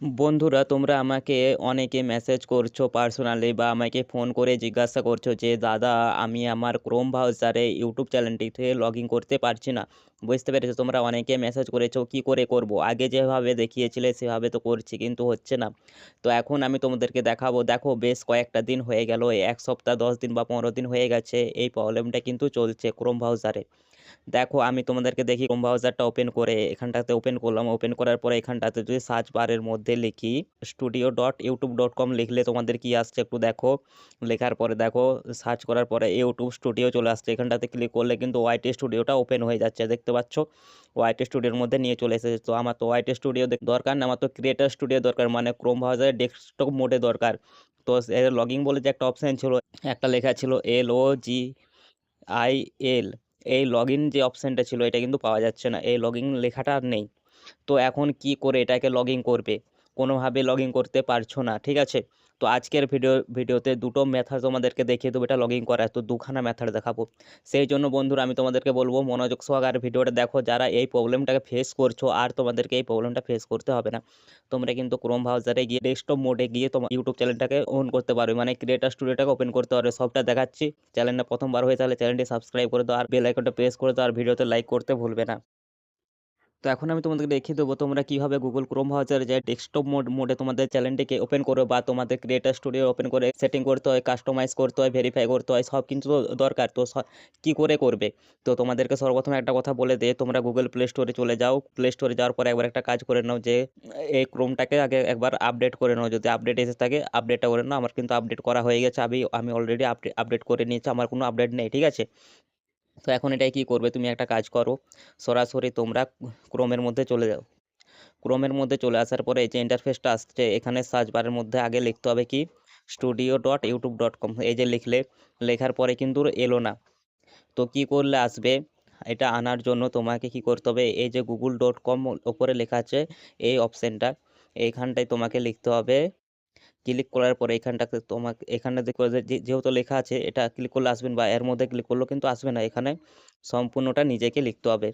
বন্ধুরা, তোমরা আমাকে অনেকে মেসেজ করছো পার্সোনালি বা আমাকে ফোন করে জিজ্ঞাসা করছো যে দাদা, আমি আমার ক্রোম ব্রাউজারে ইউটিউব চ্যানেলটিতে লগ ইন করতে পারছি না। বুঝতে পেরেছো? তোমরা অনেকে মেসেজ করেছো কি করে করব। আগে যেভাবে দেখিয়েছিলে সেভাবে তো করছি, কিন্তু হচ্ছে না। তো এখন আমি তোমাদেরকে দেখাবো। দেখো, বেশ কয়েকটা দিন হয়ে গেল, এই ১ সপ্তাহ ১০ দিন বা ১৫ দিন হয়ে গেছে এই প্রবলেমটা কিন্তু চলছে ক্রোম ব্রাউজারে। দেখো, আমি তোমাদেরকে দেখি ক্রোম ব্রাউজারটা ওপেন করে এখানটাতে ওপেন করলাম। ওপেন করার পরে এখানটাতে যদি সার্চ বারের মধ্যে লিখি studio.youtube.com লিখলে তোমাদের কি আসছে একটু দেখো। লেখার পরে দেখো, সার্চ করার পরে ইউটিউব স্টুডিও চলে আসছে। এখানটাতে ক্লিক করলে কিন্তু ওয়াইটি স্টুডিওটা ওপেন হয়ে যাচ্ছে, দেখতে পাচ্ছ? ওয়াইটি স্টুডিওর মধ্যে নিয়ে চলে এসেছে। তো আমার তো ওয়াইটি স্টুডিও দরকার না, আমার তো ক্রিয়েটার স্টুডিও দরকার, মানে ক্রোম ব্রাউজারের ডেস্কটপ মোডে দরকার। তো লগ ইন বলে যে একটা অপশান ছিল, একটা লেখা ছিল LOGIN, এই লগইন যে অপশানটা ছিল এটা কিন্তু পাওয়া যাচ্ছে না, এই লগইন লেখাটা আর নেই। তো এখন কি করে এটাকে লগ ইন করবে? কোনোভাবে লগ ইন করতে পারছো না, ঠিক আছে? তো আজকের ভিডিওতে দুটো মেথড তোমাদেরকে দেখিয়ে দেবো এটা লগ ইন করার, তো দুখানা মেথড দেখাবো। সেই জন্য বন্ধুরা আমি তোমাদেরকে বলবো মনোযোগ সহকারে ভিডিওটা দেখো, যারা এই প্রবলেমটাকে ফেস করছো আর তোমাদেরকে এই প্রবলেমটা ফেস করতে হবে না। তোমরা কিন্তু ক্রোম ব্রাউজারে গিয়ে ডেস্কটপ মোডে গিয়ে তোমার ইউটিউব চ্যানেলটাকে অন করতে পারবে, মানে ক্রিয়েটার স্টুডিওটাকে ওপেন করতে পারবে। সবটা দেখাচ্ছি। চ্যানেলটা প্রথমবার হয়ে তাহলে চ্যানেলটি সাবস্ক্রাইব করে দাও আর বেল আইকনটা প্রেস করে দাও আর ভিডিওতে লাইক করতে ভুলবে না। তো এখন আমি তোমাদেরকে দেখিয়ে দেবো তোমরা কিভাবে গুগল ক্রোম ব্রাউজারে যে ডেস্কটপ মোডে তোমাদের চ্যানেলটিকে ওপেন করো, বা তোমাদের ক্রিয়েটার স্টুডিও ওপেন করে সেটিং করতে হয়, কাস্টমাইজ করতে হয়, ভেরিফাই করতে হয়, সব কিন্তু দরকার। তো কী করে করবে? তো তোমাদেরকে সর্বপ্রথম একটা কথা বলে দিয়ে তোমরা গুগল প্লে স্টোরে চলে যাও। প্লে স্টোরে যাওয়ার পরে একবার একটা কাজ করে নাও যে এই ক্রোমটাকে আগে একবার আপডেট করে নাও। যদি আপডেট এসে থাকে আপডেটটা করে নাও। আমার কিন্তু আপডেট করা হয়ে গেছে, আমি অলরেডি আপডেট করে নিয়েছি, আমার কোনো আপডেট নেই, ঠিক আছে? তো এখন এটাই কি করবে, তুমি একটা কাজ করো, সরাসরি তোমরা ক্রোমের মধ্যে চলে যাও। ক্রোমের মধ্যে চলে আসার পরে এই যে ইন্টারফেসটা আসছে, এখানে সার্চ বারের মধ্যে আগে লিখতে হবে কি studio.youtube.com। এই যে লিখলে, লেখার পরে কিন্তু এলো না। তো কি করলে আসবে? এটা আনার জন্য তোমাকে কি করতে হবে, এই যে google.com ওপরে লেখা আছে এই অপশানটা, এইখানটায় তোমাকে লিখতে হবে। ক্লিক করার পরে এখানটাতে তোমাকে এখানে দেখো যেহেতু লেখা আছে, এটা ক্লিক করলে আসবেন, বা এর মধ্যে ক্লিক করলেও কিন্তু আসবে না। এখানে সম্পূর্ণটা নিজেকে লিখতে হবে।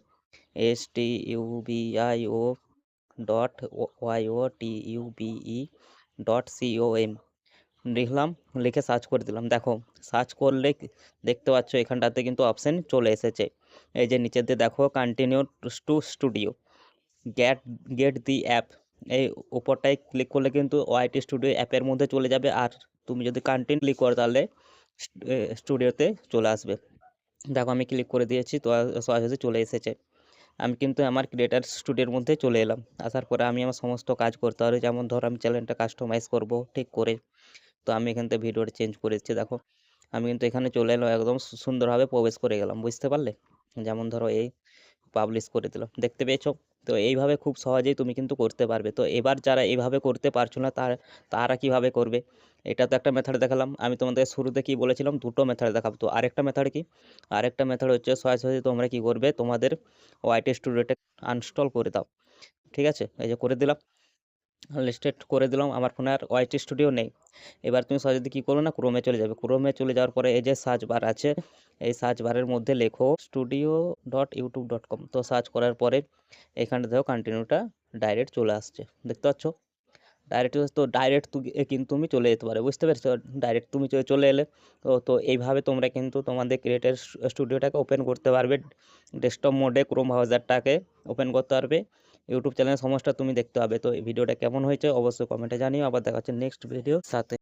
studio.youtube.com লিখলাম, লিখে সার্চ করে দিলাম। দেখো, সার্চ করলে দেখতে পাচ্ছ এখানটাতে কিন্তু অপশান চলে এসেছে। এই যে নিচের দিয়ে দেখো continue to studio, get get the app, এই উপরটায় ক্লিক করলে কিন্তু ওয়াইটি স্টুডিও অ্যাপের মধ্যে চলে যাবে। আর তুমি যদি কন্টিনিউ ক্লিক করো তাহলে স্টুডিওতে চলে আসবে। দেখো, আমি ক্লিক করে দিয়েছি, তো সরাসরি চলে এসেছে। আমি কিন্তু আমার ক্রিয়েটার স্টুডিওর মধ্যে চলে এলাম। আসার পরে আমি আমার সমস্ত কাজ করতে পারি, যেমন ধরো আমি চ্যানেলটা কাস্টমাইজ করব ঠিক করে। তো আমি এখান থেকে ভিডিওটা চেঞ্জ করে দিচ্ছি। দেখো, আমি কিন্তু এখানে চলে এলাম, একদম সুন্দরভাবে প্রবেশ করে গেলাম, বুঝতে পারলে? যেমন ধরো এই পাবলিশ করে দিলাম, দেখতে পেয়েছো? তো এইভাবে খুব সহজেই তুমি কিন্তু করতে পারবে। তো এবার যারা এইভাবে করতে পারছো না তারা কিভাবে করবে? এটা তো একটা মেথড দেখালাম, আমি তোমাদের শুরুতে কি বলেছিলাম, দুটো মেথড দেখাবো। তো আরেকটা মেথড কি? আরেকটা মেথড হচ্ছে সরাসরি তোমরা কি করবে, তোমাদের ওয়াইটি স্টুডিওটা আনইনস্টল করে দাও, ঠিক আছে? এই যে করে দিলাম, লিস্টেড করে দিলাম। আমার ফোনে আর ওয়াইটি স্টুডিও নেই। এবার তুমি সহজে কী করো না, ক্রোমে চলে যাবে। ক্রোমে চলে যাওয়ার পরে এই যে সার্চ বার আছে, এই সার্চ বারের মধ্যে লেখো studio.youtube.com। তো সার্চ করার পরে এখানটা দেখো কন্টিনিউটা ডাইরেক্ট চলে আসছে, দেখতে পাচ্ছ? ডাইরেক্ট, তো ডাইরেক্ট কিন্তু তুমি চলে যেতে পারো, বুঝতে পেরেছো? ডাইরেক্ট তুমি চলে এলে। তো এইভাবে তোমরা কিন্তু তোমাদের ক্রিয়েটার স্টুডিওটাকে ওপেন করতে পারবে, ডেস্কটপ মোডে ক্রোম ব্রাউজারটাকে ওপেন করতে পারবে। ইউটিউব চ্যানেলের সমস্যা তুমি দেখতে পাবে। তো এই ভিডিওটা কেমন হয়েছে অবশ্যই কমেন্টে জানিও। আবার দেখা হচ্ছে নেক্সট ভিডিও সাথে।